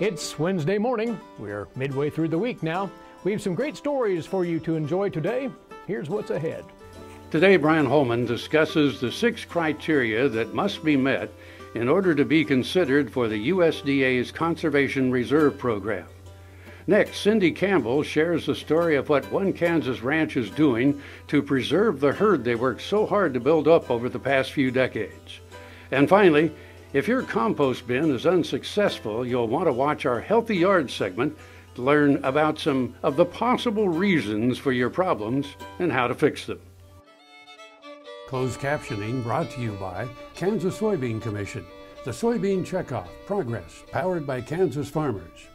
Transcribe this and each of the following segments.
It's Wednesday morning. We're midway through the week now. We have some great stories for you to enjoy today. Here's what's ahead. Today, Brian Holman discusses the 6 criteria that must be met in order to be considered for the USDA's Conservation Reserve Program. Next, Cindy Campbell shares the story of what One Kansas Ranch is doing to preserve the herd they worked so hard to build up over the past few decades. And finally, if your compost bin is unsuccessful, you'll want to watch our Healthy Yard segment to learn about some of the possible reasons for your problems and how to fix them. Closed captioning brought to you by Kansas Soybean Commission, the Soybean Checkoff Progress, powered by Kansas farmers.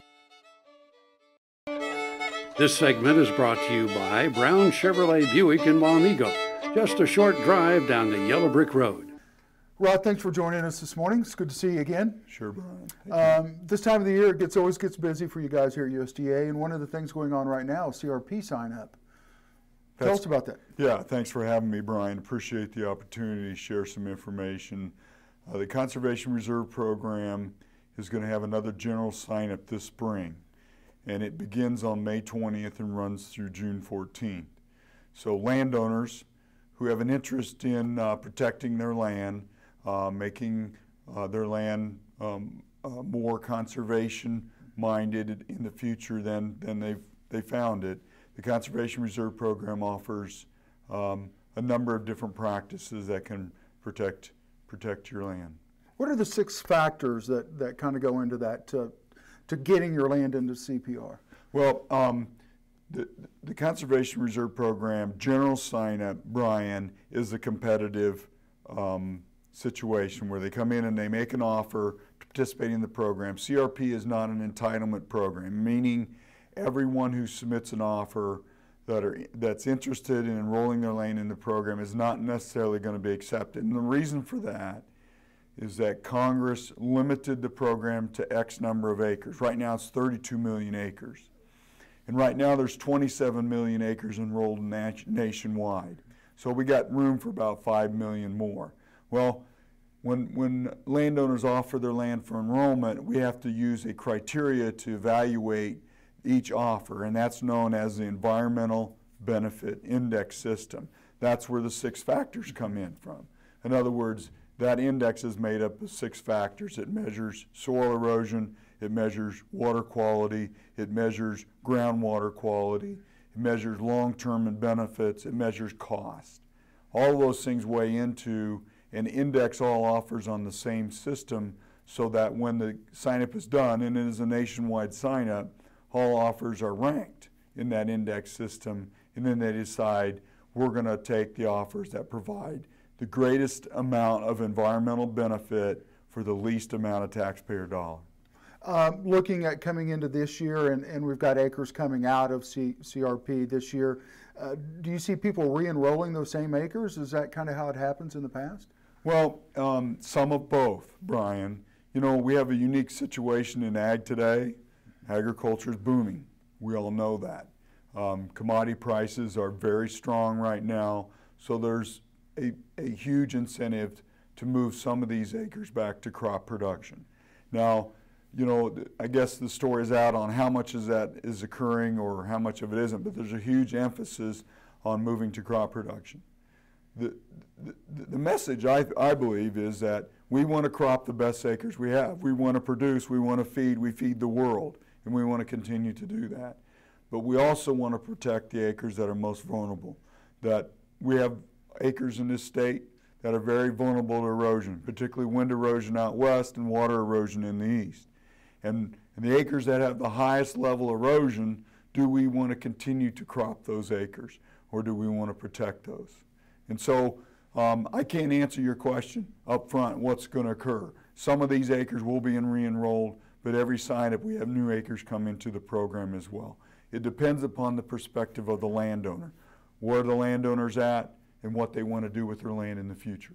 This segment is brought to you by Brown Chevrolet Buick in Wamego, just a short drive down the Yellow Brick Road. Rod, thanks for joining us this morning. It's good to see you again. Sure, Brian. This time of the year, it always gets busy for you guys here at USDA, and one of the things going on right now is CRP sign up. Tell us about that. Yeah, thanks for having me, Brian. Appreciate the opportunity to share some information. The Conservation Reserve Program is going to have another general sign up this spring, and it begins on May 20th and runs through June 14th. So landowners who have an interest in protecting their land, making their land more conservation minded in the future than they found it. The Conservation Reserve Program offers a number of different practices that can protect your land. What are the 6 factors that kind of go into that to getting your land into CPR? Well, the Conservation Reserve Program general sign-up, Brian, is a competitive situation where they come in and they make an offer to participate in the program. CRP is not an entitlement program, meaning everyone who submits an offer that's interested in enrolling their land in the program is not necessarily going to be accepted. And the reason for that is that Congress limited the program to X number of acres. Right now it's 32 million acres. And right now there's 27 million acres enrolled nationwide. So we got room for about 5 million more. Well, when landowners offer their land for enrollment, we have to use a criteria to evaluate each offer, and that's known as the Environmental Benefit Index System. That's where the 6 factors come in from. In other words, that index is made up of 6 factors. It measures soil erosion, it measures water quality, it measures groundwater quality, it measures long-term benefits, it measures cost. All of those things weigh into and index all offers on the same system so that when the sign-up is done, and it is a nationwide sign-up, all offers are ranked in that index system, and then they decide we're going to take the offers that provide the greatest amount of environmental benefit for the least amount of taxpayer dollar. Looking at coming into this year, and we've got acres coming out of CRP this year, do you see people re-enrolling those same acres? Is that kind of how it happens in the past? Well, some of both, Brian. You know, we have a unique situation in ag today. Agriculture is booming. We all know that. Commodity prices are very strong right now, so there's a huge incentive to move some of these acres back to crop production. Now, you know, I guess the story is out on how much of that is occurring or how much of it isn't, but there's a huge emphasis on moving to crop production. The message, I believe, is that we want to crop the best acres we have. We want to produce, we want to feed, we feed the world, and we want to continue to do that. But we also want to protect the acres that are most vulnerable. That we have acres in this state that are very vulnerable to erosion, particularly wind erosion out west and water erosion in the east. And the acres that have the highest level erosion, do we want to continue to crop those acres, or do we want to protect those? And so I can't answer your question up front, what's going to occur. Some of these acres will be re-enrolled, but every sign-up we have new acres come into the program as well. It depends upon the perspective of the landowner, where the landowner's at, and what they want to do with their land in the future.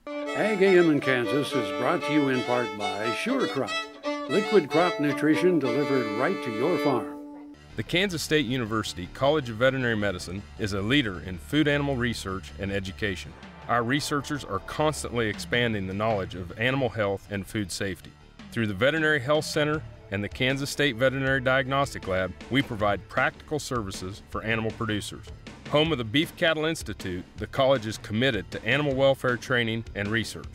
Ag AM in Kansas is brought to you in part by SureCrop, liquid crop nutrition delivered right to your farm. The Kansas State University College of Veterinary Medicine is a leader in food animal research and education. Our researchers are constantly expanding the knowledge of animal health and food safety. Through the Veterinary Health Center, and the Kansas State Veterinary Diagnostic Lab, we provide practical services for animal producers. Home of the Beef Cattle Institute, the college is committed to animal welfare training and research.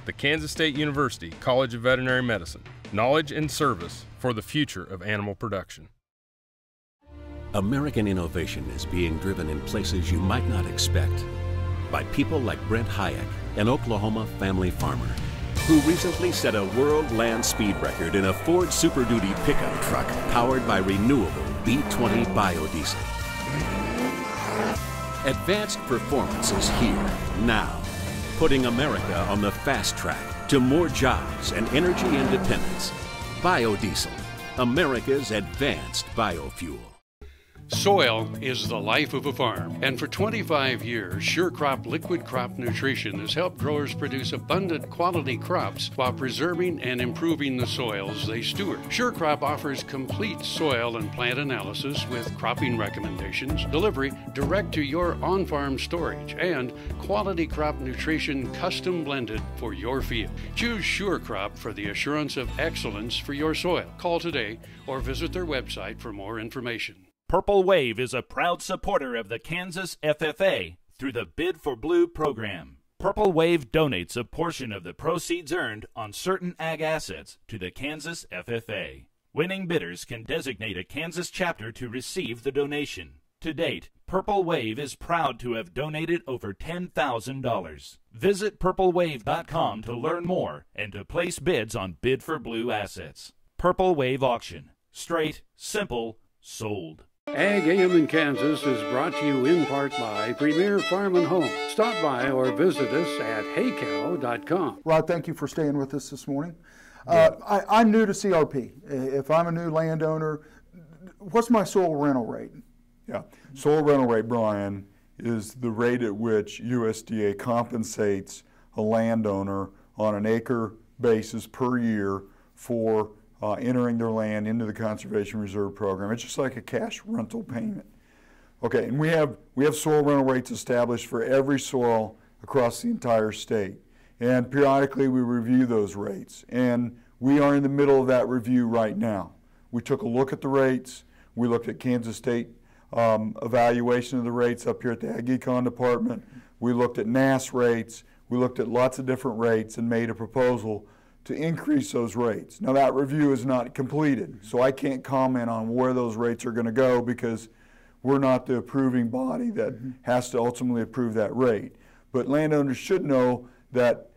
The Kansas State University College of Veterinary Medicine, knowledge and service for the future of animal production. American innovation is being driven in places you might not expect by people like Brent Hayek, an Oklahoma family farmer, who recently set a world land speed record in a Ford Super Duty pickup truck powered by renewable B20 biodiesel. Advanced performance is here, now, putting America on the fast track to more jobs and energy independence. Biodiesel, America's advanced biofuel. Soil is the life of a farm, and for 25 years, SureCrop Liquid Crop Nutrition has helped growers produce abundant quality crops while preserving and improving the soils they steward. SureCrop offers complete soil and plant analysis with cropping recommendations, delivery direct to your on-farm storage, and quality crop nutrition custom blended for your field. Choose SureCrop for the assurance of excellence for your soil. Call today or visit their website for more information. Purple Wave is a proud supporter of the Kansas FFA through the Bid for Blue program. Purple Wave donates a portion of the proceeds earned on certain ag assets to the Kansas FFA. Winning bidders can designate a Kansas chapter to receive the donation. To date, Purple Wave is proud to have donated over $10,000. Visit purplewave.com to learn more and to place bids on Bid for Blue assets. Purple Wave Auction. Straight, simple, sold. Ag AM in Kansas is brought to you in part by Premier Farm and Home. Stop by or visit us at haycow.com. Rod, thank you for staying with us this morning. I'm new to CRP. If I'm a new landowner, what's my soil rental rate? Yeah, soil rental rate, Brian, is the rate at which USDA compensates a landowner on an acre basis per year for entering their land into the Conservation Reserve Program. It's just like a cash rental payment. Okay, and we have soil rental rates established for every soil across the entire state. And periodically we review those rates. And we are in the middle of that review right now. We took a look at the rates. We looked at Kansas State evaluation of the rates up here at the Ag Econ Department. We looked at NASS rates. We looked at lots of different rates and made a proposal to increase those rates. Now that review is not completed, so I can't comment on where those rates are going to go because we're not the approving body that has to ultimately approve that rate. But landowners should know that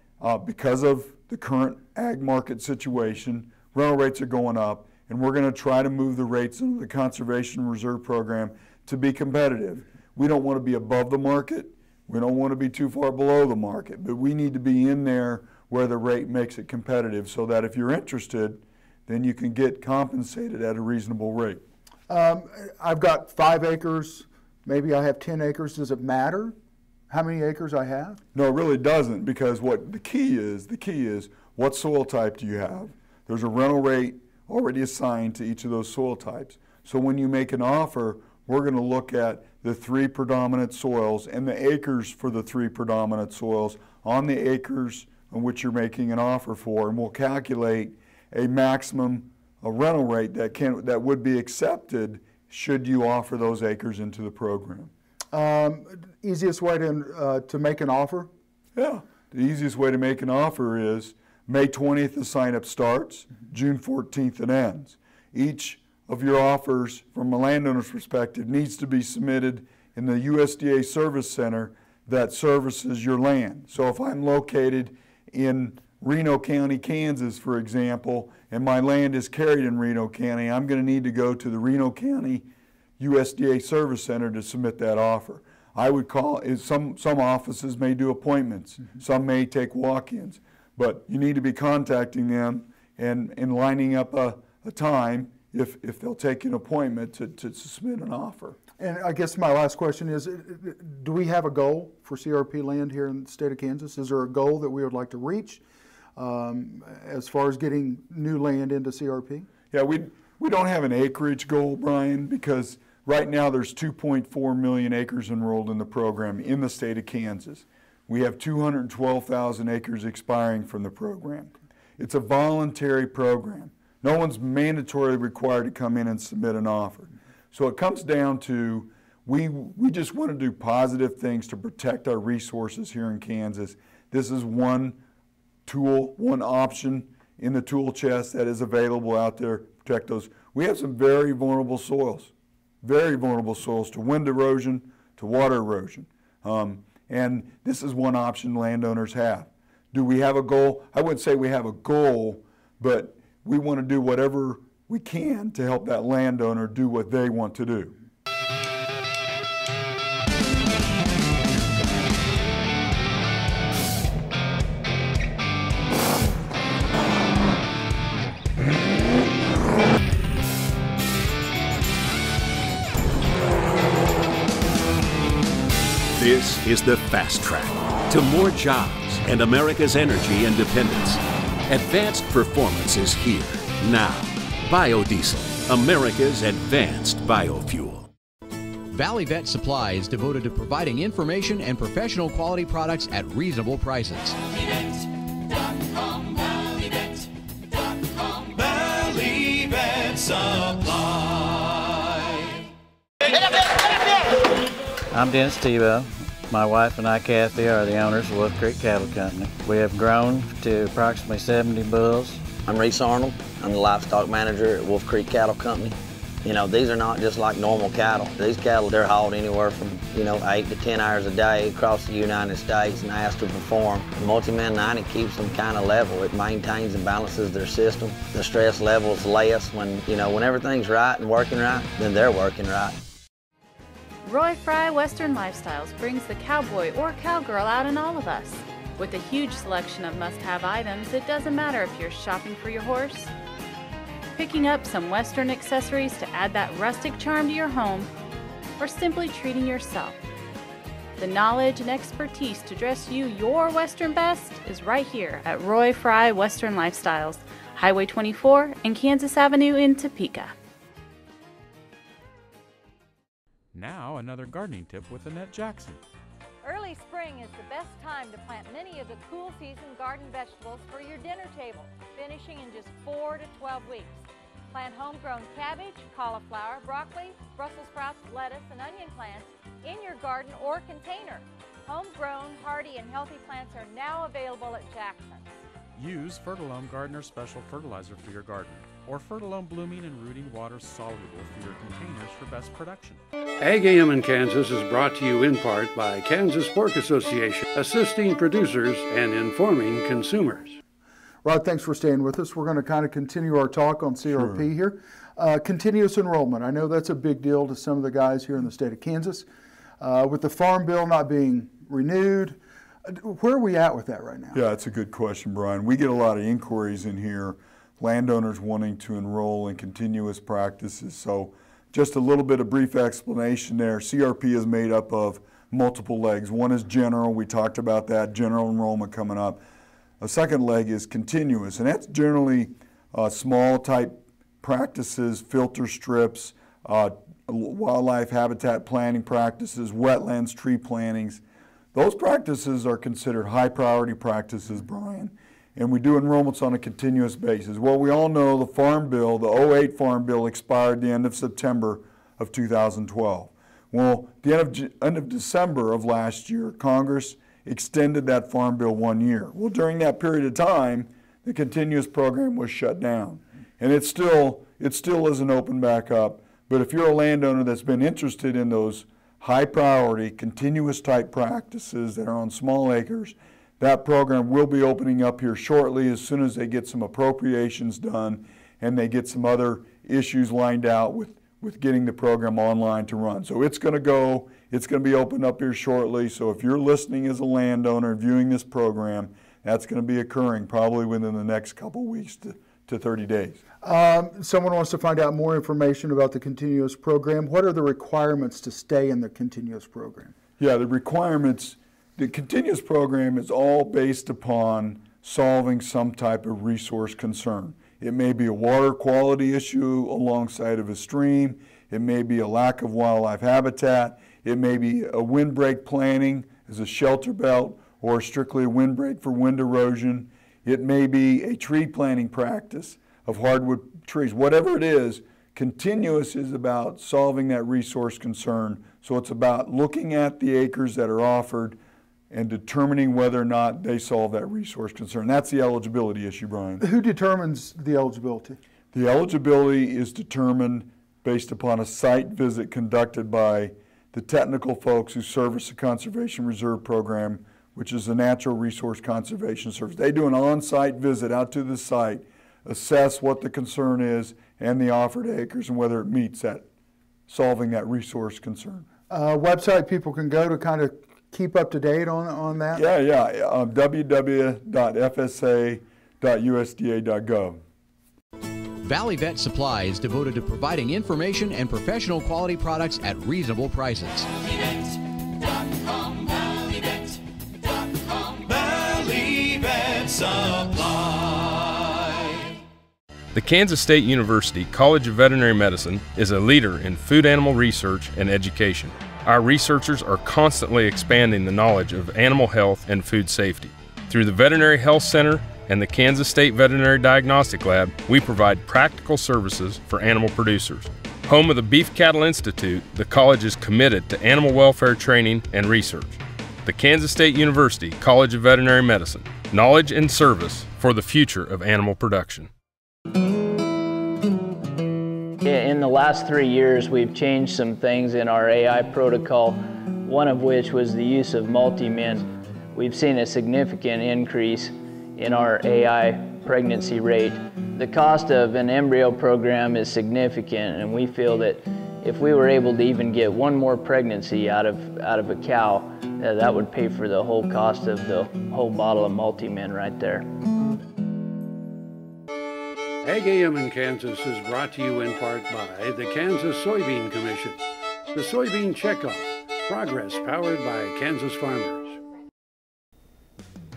because of the current ag market situation, rental rates are going up, and we're going to try to move the rates into the Conservation Reserve Program to be competitive. We don't want to be above the market. We don't want to be too far below the market, but we need to be in there where the rate makes it competitive so that if you're interested, then you can get compensated at a reasonable rate. I've got 5 acres, maybe I have 10 acres. Does it matter how many acres I have? No, it really doesn't, because what the key is what soil type do you have? There's a rental rate already assigned to each of those soil types. So when you make an offer, we're going to look at the 3 predominant soils and the acres for the 3 predominant soils on the acres on which you're making an offer for, and we'll calculate a maximum rental rate that would be accepted should you offer those acres into the program. Easiest way to make an offer? Yeah, the easiest way to make an offer is May 20th the sign-up starts, June 14th it ends. Each of your offers from a landowner's perspective needs to be submitted in the USDA Service Center that services your land. So if I'm located in Reno County, Kansas, for example, and my land is carried in Reno County, I'm going to need to go to the Reno County USDA Service Center to submit that offer. I would call, some offices may do appointments, some may take walk-ins, but you need to be contacting them and lining up a time if they'll take an appointment to submit an offer. And I guess my last question is, do we have a goal for CRP land here in the state of Kansas? Is there a goal that we would like to reach as far as getting new land into CRP? Yeah, we don't have an acreage goal, Brian, because right now there's 2.4 million acres enrolled in the program in the state of Kansas. We have 212,000 acres expiring from the program. It's a voluntary program. No one's mandatorily required to come in and submit an offer. So it comes down to we just want to do positive things to protect our resources here in Kansas. This is one tool, one option in the tool chest that is available out there to protect those. We have some very vulnerable soils to wind erosion, to water erosion. And this is one option landowners have. Do we have a goal? I wouldn't say we have a goal, but we want to do whatever we can to help that landowner do what they want to do. This is the fast track to more jobs and America's energy independence. Advanced performance is here, now. Biodiesel, America's advanced biofuel. Valley Vet Supply is devoted to providing information and professional quality products at reasonable prices. ValleyVet.com, ValleyVet.com, Valley Vet Supply. I'm Dennis Tebow. My wife and I, Kathy, are the owners of Wolf Creek Cattle Company. We have grown to approximately 70 bulls. I'm Reese Arnold. I'm the livestock manager at Wolf Creek Cattle Company. You know, these are not just like normal cattle. These cattle, they're hauled anywhere from, 8 to 10 hours a day across the United States and asked to perform. The Multi-Man 90 keeps them kind of level. It maintains and balances their system. The stress level is less when everything's right and working right, then they're working right. Roy Fry Western Lifestyles brings the cowboy or cowgirl out in all of us. With a huge selection of must-have items, it doesn't matter if you're shopping for your horse, picking up some Western accessories to add that rustic charm to your home, or simply treating yourself. The knowledge and expertise to dress you your Western best is right here at Roy Fry Western Lifestyles, Highway 24 and Kansas Avenue in Topeka. Now another gardening tip with Annette Jackson. Early spring is the best time to plant many of the cool season garden vegetables for your dinner table, finishing in just 4 to 12 weeks. Plant homegrown cabbage, cauliflower, broccoli, Brussels sprouts, lettuce, and onion plants in your garden or container. Homegrown, hardy, and healthy plants are now available at Jackson's. Use Fertilome Gardener Special Fertilizer for your garden, or Fertilome Blooming and Rooting Water Soluble for your containers for best production. Ag AM in Kansas is brought to you in part by Kansas Pork Association, assisting producers and informing consumers. Rod, thanks for staying with us. We're going to kind of continue our talk on CRP here. Continuous enrollment. I know that's a big deal to some of the guys here in the state of Kansas. With the Farm Bill not being renewed, where are we at with that right now? Yeah, that's a good question, Brian. We get a lot of inquiries in here, landowners wanting to enroll in continuous practices. So just a little bit of brief explanation there. CRP is made up of multiple legs. One is general. We talked about that, general enrollment coming up. A second leg is continuous, and that's generally small type practices, filter strips, wildlife habitat planning practices, wetlands, tree plantings. Those practices are considered high priority practices, Brian, and we do enrollments on a continuous basis. Well, we all know the Farm Bill, the 08 Farm Bill expired the end of September of 2012. Well, the end of December of last year, Congress extended that Farm Bill 1 year. Well, during that period of time, the continuous program was shut down. And it still isn't open back up. But if you're a landowner that's been interested in those high priority, continuous type practices that are on small acres, that program will be opening up here shortly as soon as they get some appropriations done and they get some other issues lined out with getting the program online to run. So it's going to be opened up here shortly. So if you're listening as a landowner viewing this program, that's going to be occurring probably within the next couple weeks to 30 days. Someone wants to find out more information about the continuous program. What are the requirements to stay in the continuous program? Yeah, the requirements, the continuous program is all based upon solving some type of resource concern. It may be a water quality issue alongside of a stream. It may be a lack of wildlife habitat. It may be a windbreak planting as a shelter belt or strictly a windbreak for wind erosion. It may be a tree planting practice. of hardwood trees, whatever it is. Continuous is about solving that resource concern. So it's about looking at the acres that are offered and determining whether or not they solve that resource concern. That's the eligibility issue, Brian. Who determines the eligibility? The eligibility is determined based upon a site visit conducted by the technical folks who service the Conservation Reserve Program, which is the Natural Resource Conservation Service. They do an on-site visit out to the site, assess what the concern is and the offered acres and whether it meets that, solving that resource concern. Website people can go to kind of keep up to date on that? Yeah, www.fsa.usda.gov. Valley Vet Supply is devoted to providing information and professional quality products at reasonable prices. ValleyVet.com, ValleyVet.com, Valley Vet Supply. The Kansas State University College of Veterinary Medicine is a leader in food animal research and education. Our researchers are constantly expanding the knowledge of animal health and food safety. Through the Veterinary Health Center and the Kansas State Veterinary Diagnostic Lab, we provide practical services for animal producers. Home of the Beef Cattle Institute, the college is committed to animal welfare training and research. The Kansas State University College of Veterinary Medicine, knowledge and service for the future of animal production. In the last 3 years, we've changed some things in our AI protocol, one of which was the use of multi-min. We've seen a significant increase in our AI pregnancy rate. The cost of an embryo program is significant, and we feel that if we were able to even get one more pregnancy out of a cow, that would pay for the whole cost of the whole bottle of multi-min right there. Ag AM in Kansas is brought to you in part by the Kansas Soybean Commission, the Soybean Checkoff, progress powered by Kansas farmers.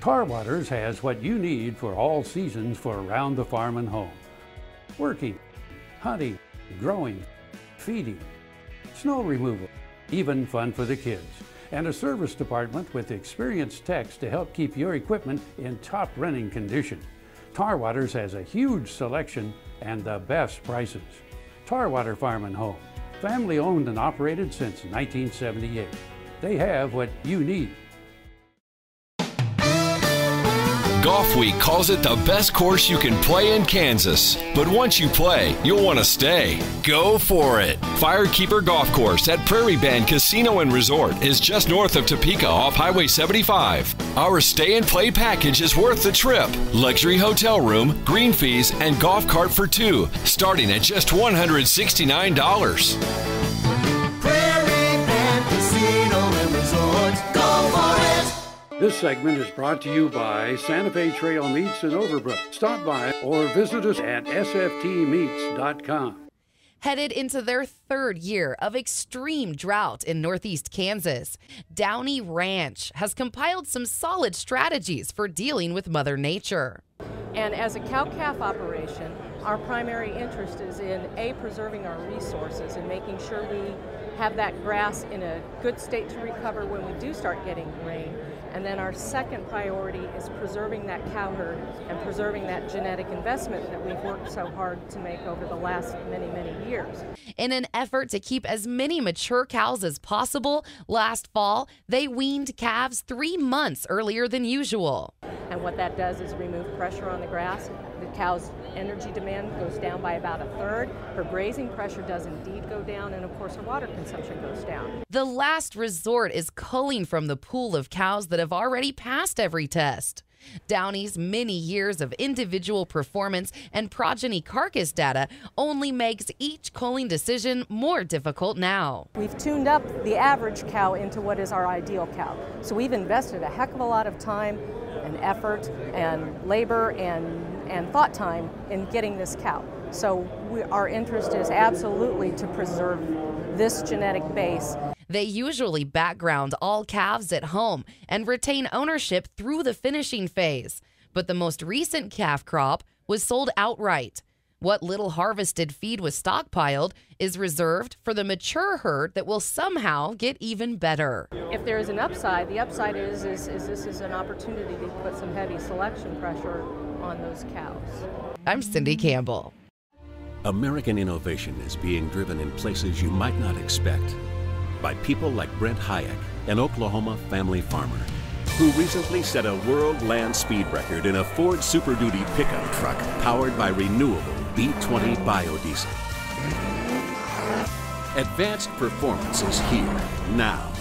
Tar Waters has what you need for all seasons for around the farm and home. Working, hunting, growing, feeding, snow removal, even fun for the kids. And a service department with experienced techs to help keep your equipment in top running condition. Tar Waters has a huge selection and the best prices. Tar Water Farm and Home, family owned and operated since 1978. They have what you need. Golf Week calls it the best course you can play in Kansas. But once you play, you'll want to stay. Go for it. Firekeeper Golf Course at Prairie Band Casino and Resort is just north of Topeka off Highway 75. Our stay and play package is worth the trip. Luxury hotel room, green fees, and golf cart for two, starting at just $169. Prairie Band Casino and Resort. Go for it. This segment is brought to you by Santa Fe Trail Meats in Overbrook. Stop by or visit us at sftmeats.com. Headed into their third year of extreme drought in northeast Kansas, Downey Ranch has compiled some solid strategies for dealing with Mother Nature. And as a cow-calf operation, our primary interest is in preserving our resources and making sure we have that grass in a good state to recover when we do start getting rain. And then our second priority is preserving that cow herd and preserving that genetic investment that we've worked so hard to make over the last many, many years. In an effort to keep as many mature cows as possible, last fall, they weaned calves 3 months earlier than usual. And what that does is remove pressure on the grass. The cow's energy demand goes down by about 1/3. Her grazing pressure does indeed go down, and of course her water consumption goes down. The last resort is culling from the pool of cows that have already passed every test. Downey's many years of individual performance and progeny carcass data only makes each culling decision more difficult now. We've tuned up the average cow into what is our ideal cow. So we've invested a heck of a lot of time and effort and labor and thought time in getting this cow. So our interest is absolutely to preserve this genetic base. They usually background all calves at home and retain ownership through the finishing phase. But the most recent calf crop was sold outright. What little harvested feed was stockpiled is reserved for the mature herd that will somehow get even better. If there is an upside, the upside is this is an opportunity to put some heavy selection pressure on those cows. I'm Cindy Campbell. American innovation is being driven in places you might not expect by people like Brent Hayek, an Oklahoma family farmer, who recently set a world land speed record in a Ford Super Duty pickup truck powered by renewable B20 biodiesel. Advanced performance is here, now,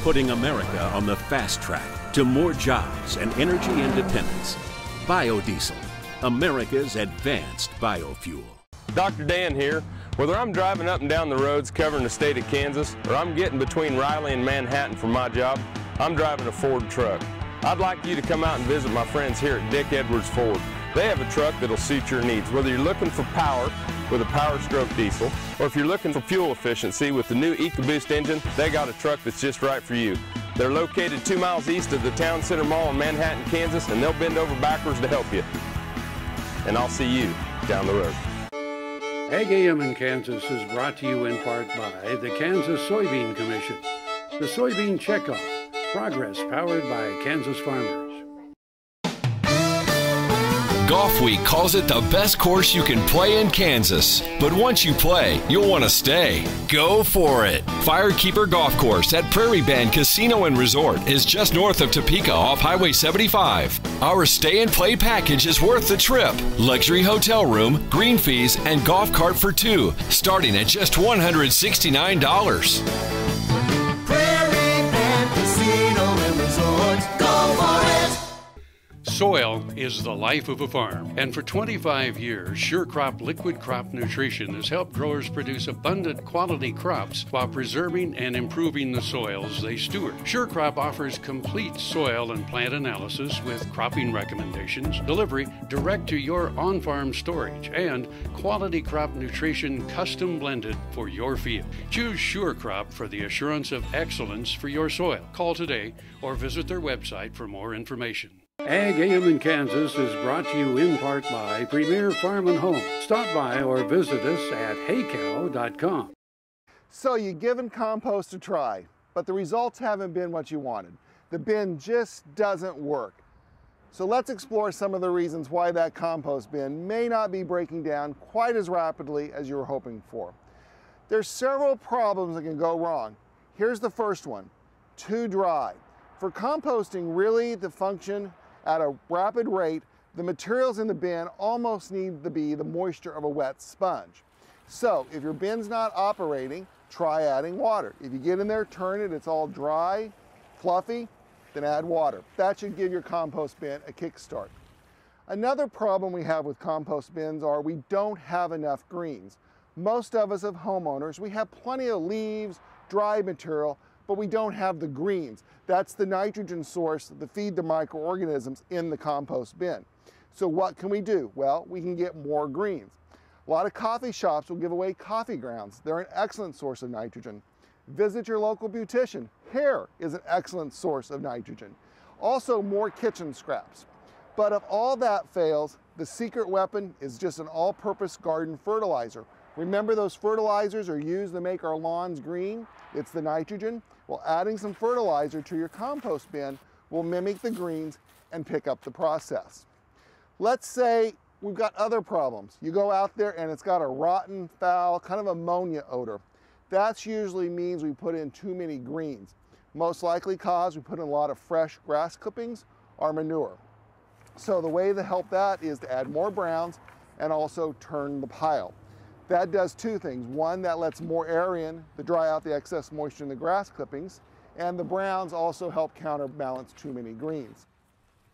putting America on the fast track to more jobs and energy independence. Biodiesel, America's advanced biofuel. Dr. Dan here. Whether I'm driving up and down the roads covering the state of Kansas, or I'm getting between Riley and Manhattan for my job, I'm driving a Ford truck. I'd like you to come out and visit my friends here at Dick Edwards Ford. They have a truck that'll suit your needs, whether you're looking for power with a Power Stroke diesel, or if you're looking for fuel efficiency with the new EcoBoost engine, they got a truck that's just right for you. They're located 2 miles east of the Town Center Mall in Manhattan, Kansas, and they'll bend over backwards to help you. And I'll see you down the road. Ag AM in Kansas is brought to you in part by the Kansas Soybean Commission. The Soybean Checkoff, progress powered by Kansas farmers. Golf Week calls it the best course you can play in Kansas. But once you play, you'll want to stay. Go for it. Firekeeper Golf Course at Prairie Band Casino and Resort is just north of Topeka off Highway 75. Our stay and play package is worth the trip. Luxury hotel room, green fees, and golf cart for two, starting at just $169. Prairie Band Casino and Resort. Go for it! Soil is the life of a farm, and for 25 years, SureCrop Liquid Crop Nutrition has helped growers produce abundant quality crops while preserving and improving the soils they steward. SureCrop offers complete soil and plant analysis with cropping recommendations, delivery direct to your on-farm storage, and quality crop nutrition custom blended for your field. Choose SureCrop for the assurance of excellence for your soil. Call today or visit their website for more information. Ag AM in Kansas is brought to you in part by Premier Farm and Home. Stop by or visit us at haycow.com. So you've given compost a try, but the results haven't been what you wanted. The bin just doesn't work. So let's explore some of the reasons why that compost bin may not be breaking down quite as rapidly as you were hoping for. There's several problems that can go wrong. Here's the first one: too dry. For composting really to function at a rapid rate, the materials in the bin almost need to be the moisture of a wet sponge. So if your bin's not operating, try adding water. If you get in there, turn it, it's all dry, fluffy, then add water. That should give your compost bin a kickstart. Another problem we have with compost bins are we don't have enough greens. Most of us as homeowners, we have plenty of leaves, dry material, but we don't have the greens. That's the nitrogen source that feed the microorganisms in the compost bin. So what can we do? Well, we can get more greens. A lot of coffee shops will give away coffee grounds. They're an excellent source of nitrogen. Visit your local beautician. Hair is an excellent source of nitrogen. Also, more kitchen scraps. But if all that fails, the secret weapon is just an all-purpose garden fertilizer. Remember, those fertilizers are used to make our lawns green? It's the nitrogen. Well, adding some fertilizer to your compost bin will mimic the greens and pick up the process. Let's say we've got other problems. You go out there and it's got a rotten, foul, kind of ammonia odor. That usually means we put in too many greens. Most likely cause we put in a lot of fresh grass clippings or manure. So the way to help that is to add more browns and also turn the pile. That does two things. One, that lets more air in to dry out the excess moisture in the grass clippings, and the browns also help counterbalance too many greens.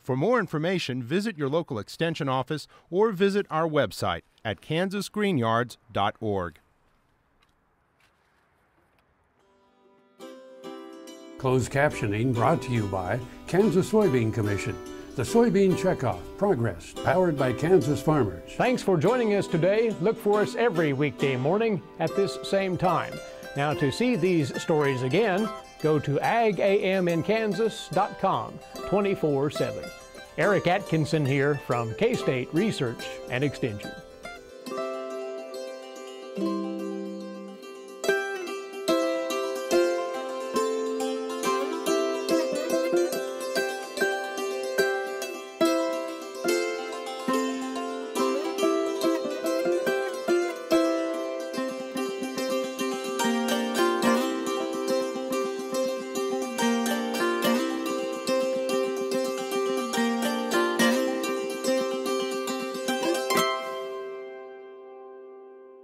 For more information, visit your local extension office or visit our website at kansasgreenyards.org. Closed captioning brought to you by Kansas Soybean Commission. The Soybean Checkoff, progress powered by Kansas farmers. Thanks for joining us today. Look for us every weekday morning at this same time. Now, to see these stories again, go to agaminkansas.com 24/7. Eric Atkinson here from K-State Research and Extension.